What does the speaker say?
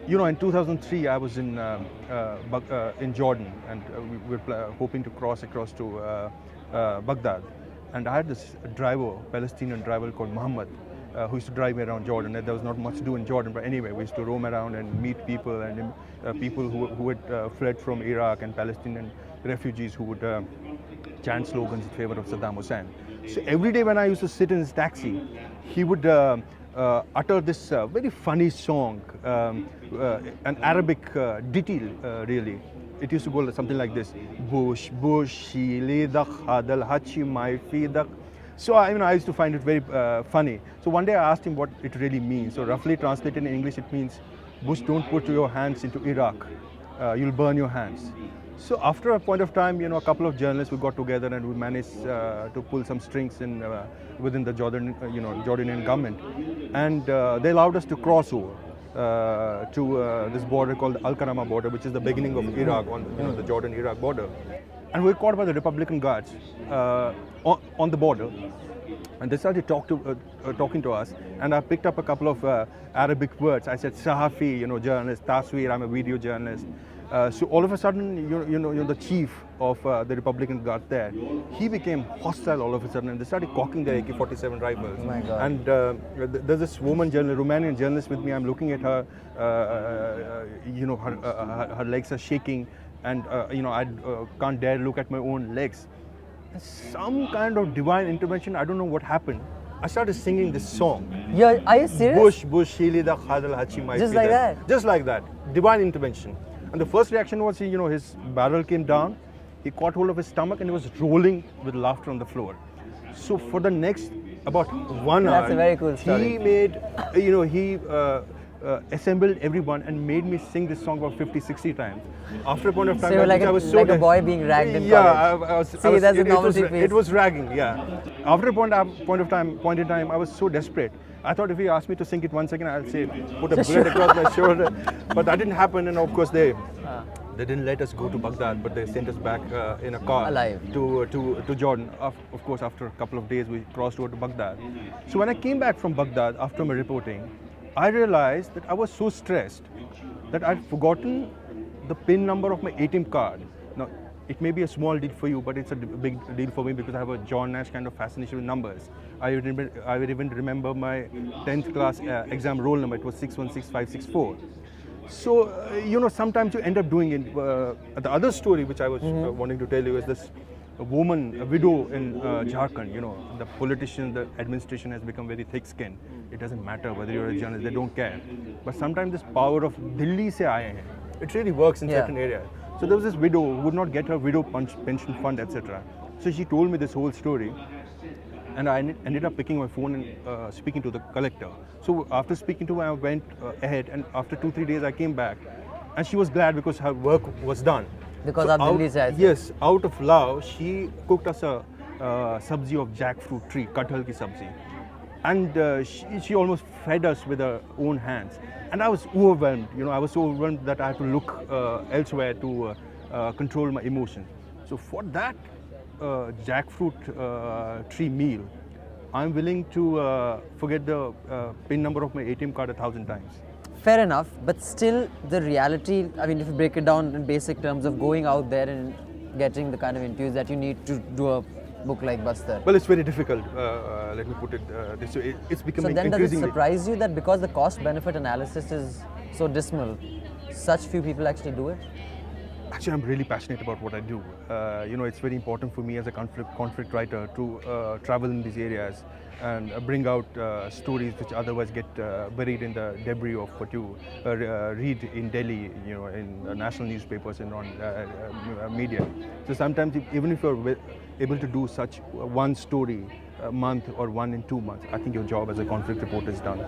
In 2003, I was in Jordan, and we were hoping to cross across to Baghdad. And I had this driver, Palestinian driver called Muhammad, who used to drive me around Jordan. And there was not much to do in Jordan, but anyway, we used to roam around and meet people, and people who had fled from Iraq, and Palestinian refugees who would chant slogans in favor of Saddam Hussein. So every day when I used to sit in his taxi, he would utter this very funny song, an Arabic ditty, really. It used to go something like this: Bush, Bush, hadal hachi my fidak. So I used to find it very funny. So one day I asked him what it really means. So roughly translated in English, it means, Bush, don't put your hands into Iraq. You'll burn your hands. So after a point of time, a couple of journalists, we got together and we managed to pull some strings within the Jordanian government, and they allowed us to cross over to this border called the Al-Karama border, which is the beginning of Iraq, on the Jordan-Iraq border. And we were caught by the Republican guards on the border, and they started talking to us. And I picked up a couple of Arabic words. I said, Sahafi, journalist, Taswir, I'm a video journalist. So all of a sudden, the chief of the Republican Guard there, he became hostile all of a sudden, and they started cocking their AK-47 rifles. Oh my God. And there's this woman, Romanian journalist with me. I'm looking at her, her legs are shaking, and I can't dare look at my own legs. Some kind of divine intervention, I don't know what happened. I started singing this song. Yeah, are you serious? Bush, Bush, Hilida, Khadal, Hachi, my Just like that? Just like that. Divine intervention. And the first reaction was, his barrel came down, he caught hold of his stomach, and he was rolling with laughter on the floor. So for the next about 1 hour, that's a very cool story. He made, he assembled everyone and made me sing this song about 50, 60 times. After a point of time, so I was so like a boy being ragged in college. It was ragging, yeah. After a point in time, I was so desperate. I thought if he asked me to sing it once again, I'll say, put a bullet across my shoulder. But that didn't happen, and of course they didn't let us go to Baghdad, but they sent us back in a car alive to Jordan. Of course, after a couple of days, we crossed over to Baghdad. So when I came back from Baghdad after my reporting, I realized that I was so stressed that I'd forgotten the PIN number of my ATM card. Now, it may be a small deal for you, but it's a big deal for me because I have a John Nash kind of fascination with numbers. I would even remember my 10th class exam roll number. It was 616564. So, sometimes you end up doing it. The other story which I was wanting to tell you is this woman, a widow in Jharkhand. The politician, the administration has become very thick-skinned. It doesn't matter whether you're a journalist, they don't care. But sometimes this power of Delhi se aaye hain, it really works in certain areas. So there was this widow who would not get her widow pension fund, etc. So she told me this whole story, and I ended up picking my phone and speaking to the collector. So after speaking to her, I went ahead, and after 2-3 days I came back, and she was glad because her work was done. Because of Delhi se. Yes, out of love, she cooked us a sabzi of jackfruit tree, kathal ki sabzi. And she almost fed us with her own hands. And I was overwhelmed, I was so overwhelmed that I had to look elsewhere to control my emotions. So for that jackfruit tree meal, I'm willing to forget the PIN number of my ATM card 1,000 times. Fair enough, but still the reality, if you break it down in basic terms of going out there and getting the kind of interviews that you need to do a book like Bastar. Well, it's very difficult, let me put it this way. It's becoming increasingly... So then does it surprise you that because the cost-benefit analysis is so dismal, such few people actually do it? Actually, I'm really passionate about what I do. It's very important for me as a conflict writer to travel in these areas and bring out stories which otherwise get buried in the debris of what you read in Delhi, in national newspapers and on media. So sometimes, even if you're able to do such one story a month or one in 2 months, I think your job as a conflict reporter is done.